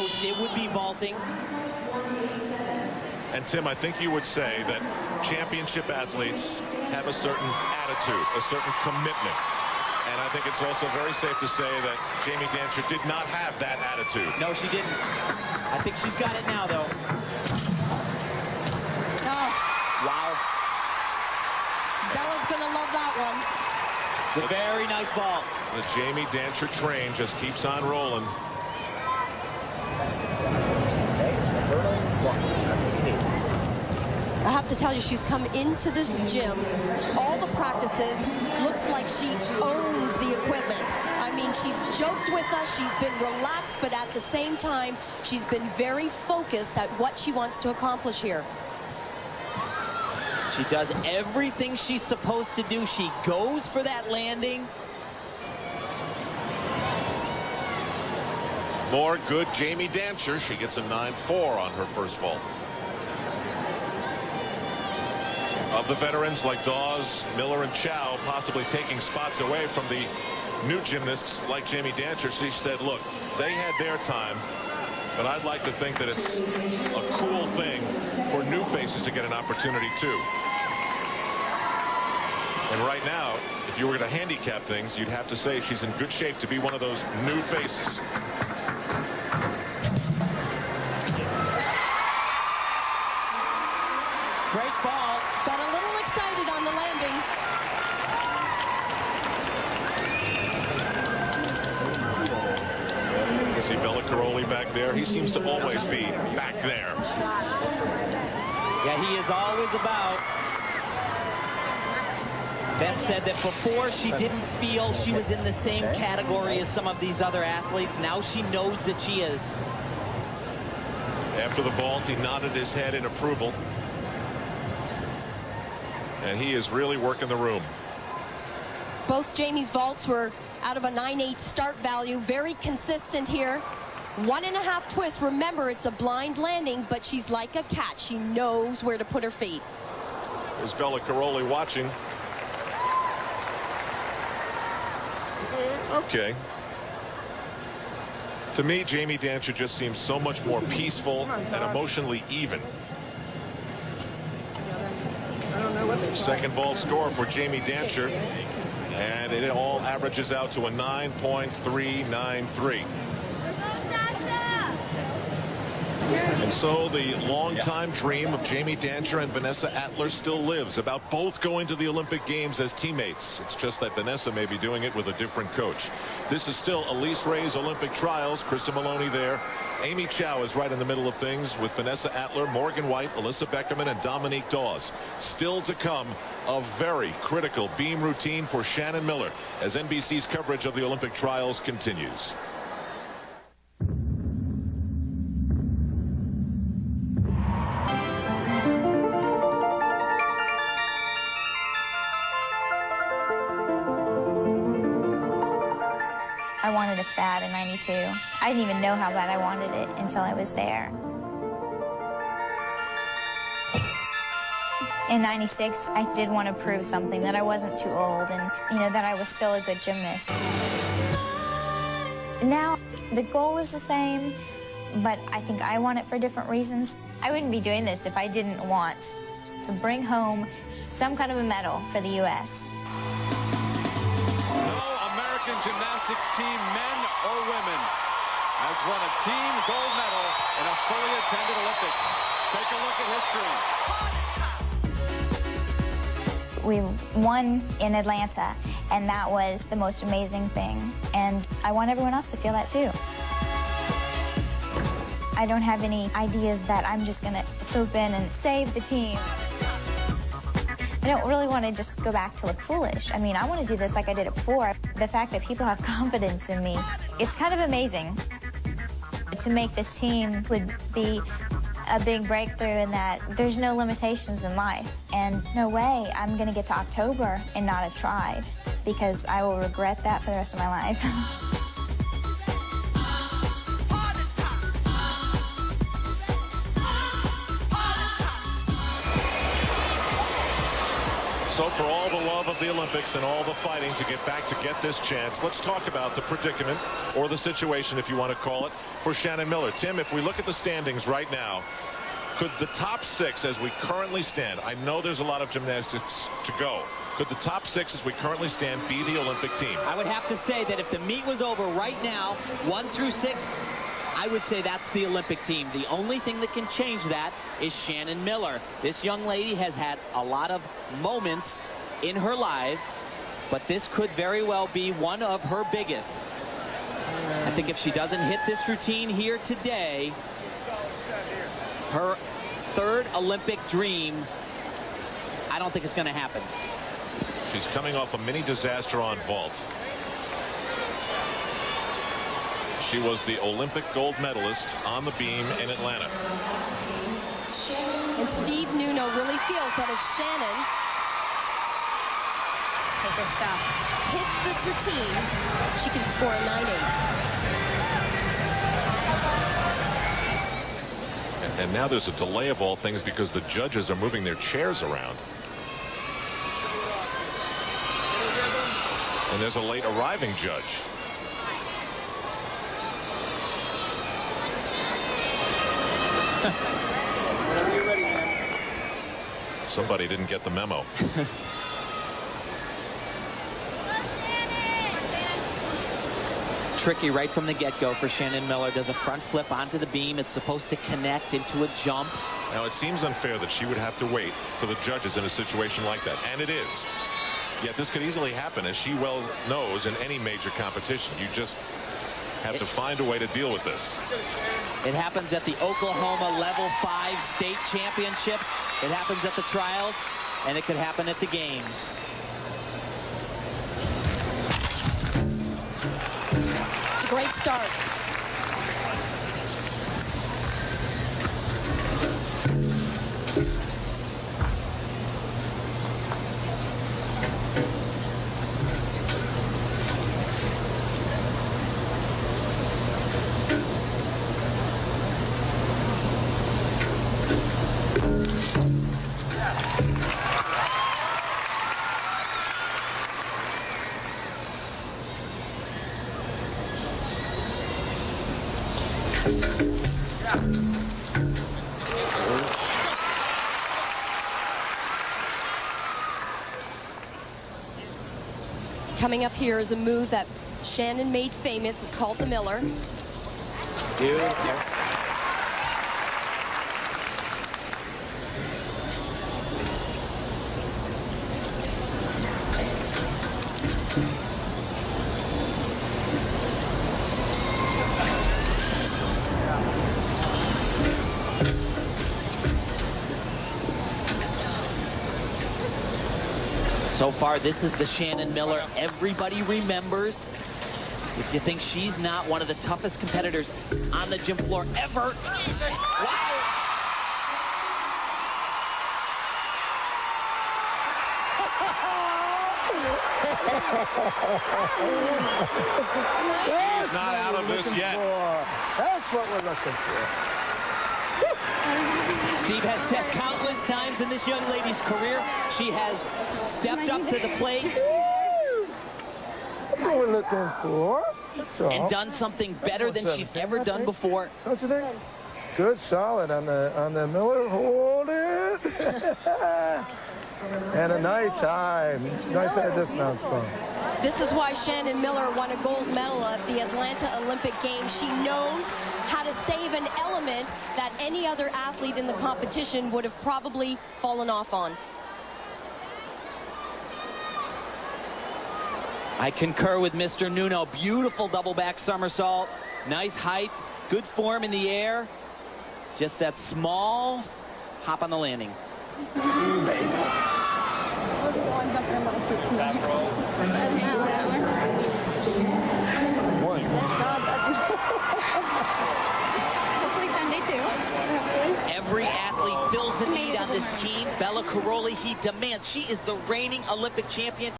post, it would be vaulting. And Tim, I think you would say that championship athletes have a certain attitude, a certain commitment. And I think it's also very safe to say that Jamie Dancer did not have that attitude. No, she didn't. I think she's got it now, though. Oh. Wow. Bella's going to love that one. It's a very nice vault. The Jamie Dancer train just keeps on rolling. I have to tell you, she's come into this gym, all the practices, looks like she owns the equipment. I mean, she's joked with us, she's been relaxed, but at the same time, she's been very focused at what she wants to accomplish here. She does everything she's supposed to do. She goes for that landing. More good Jamie Dancer. She gets a 9-4 on her first vault. Of the veterans like Dawes, Miller, and Chow possibly taking spots away from the new gymnasts like Jamie Dancer, she said, look, they had their time, but I'd like to think that it's a cool thing for new faces to get an opportunity too. And right now, if you were going to handicap things, you'd have to say she's in good shape to be one of those new faces. Great ball. Got a little excited on the landing. You see Bela Karolyi back there. He seems to always be back there. Yeah, he is always about. Beth said that before she didn't feel she was in the same category as some of these other athletes. Now she knows that she is. After the vault, he nodded his head in approval. And he is really working the room. Both Jamie's vaults were out of a 9.8 start value. Very consistent here. 1.5 twists. Remember, it's a blind landing, but she's like a cat. She knows where to put her feet. There's Bela Karolyi watching. Okay. To me, Jamie Dancer just seems so much more peaceful and emotionally even. Second vault score for Jamie Dancer, and it all averages out to a 9.393. And so the long-time dream of Jamie Dancer and Vanessa Atler still lives, about both going to the Olympic Games as teammates. It's just that Vanessa may be doing it with a different coach. This is still Elise Ray's Olympic trials. Krista Maloney there. Amy Chow is right in the middle of things with Vanessa Atler, Morgan White, Alyssa Beckerman, and Dominique Dawes. Still to come, a very critical beam routine for Shannon Miller as NBC's coverage of the Olympic trials continues. I wanted it bad in '92. I didn't even know how bad I wanted it until I was there. In '96, I did want to prove something, that I wasn't too old and, that I was still a good gymnast. Now, the goal is the same, but I think I want it for different reasons. I wouldn't be doing this if I didn't want to bring home some kind of a medal for the U.S. Gymnastics team, men or women, has won a team gold medal in a fully attended Olympics. Take a look at history. We won in Atlanta, and that was the most amazing thing. And I want everyone else to feel that too. I don't have any ideas that I'm just gonna swoop in and save the team. I don't really want to just go back to look foolish. I mean, I want to do this like I did it before. The fact that people have confidence in me, it's kind of amazing. To make this team would be a big breakthrough in that there's no limitations in life. And no way I'm going to get to October and not have tried, because I will regret that for the rest of my life. So for all the love of the Olympics and all the fighting to get back to get this chance, let's talk about the predicament, or the situation if you want to call it, for Shannon Miller. Tim, if we look at the standings right now, could the top 6 as we currently stand, I know there's a lot of gymnastics to go, could the top 6 as we currently stand be the Olympic team? I would have to say that if the meet was over right now, 1 through 6, I would say that's the Olympic team. The only thing that can change that is Shannon Miller. This young lady has had a lot of moments in her life, but this could very well be one of her biggest. I think if she doesn't hit this routine here today, her 3rd Olympic dream, I don't think it's going to happen. She's coming off a mini disaster on vault. She was the Olympic gold medalist on the beam in Atlanta. And Steve Nuno really feels that if Shannon hits this routine, she can score a 9-8. And now there's a delay of all things because the judges are moving their chairs around. And there's a late arriving judge. Whenever you're ready, man. Somebody didn't get the memo. Tricky right from the get-go for Shannon Miller. Does a front flip onto the beam. It's supposed to connect into a jump. Now, it seems unfair that she would have to wait for the judges in a situation like that, and it is. Yet this could easily happen, as she well knows, in any major competition. You just have to find a way to deal with this. It happens at the Oklahoma Level 5 state championships. It happens at the trials, and it could happen at the games. It's a great start. Coming up here is a move that Shannon made famous. It's called the Miller. So far, this is the Shannon Miller everybody remembers. If you think she's not one of the toughest competitors on the gym floor ever. Wow. She's not out of this yet. That's what we're looking for. Steve has said countless times in this young lady's career, she has stepped up to the plate. That's what we're looking for. That's all. And done something better than she's ever done before. Don't you think? Good, solid on the Miller. Hold it. And a nice high dismount strong. This is why Shannon Miller won a gold medal at the Atlanta Olympic Games. She knows how to save an element that any other athlete in the competition would have probably fallen off on. I concur with Mr. Nuno. Beautiful double back somersault. Nice height. Good form in the air. Just that small hop on the landing. Hopefully Sunday too. Every athlete fills a need on this team. Bella Caroli, he demands. She is the reigning Olympic champion.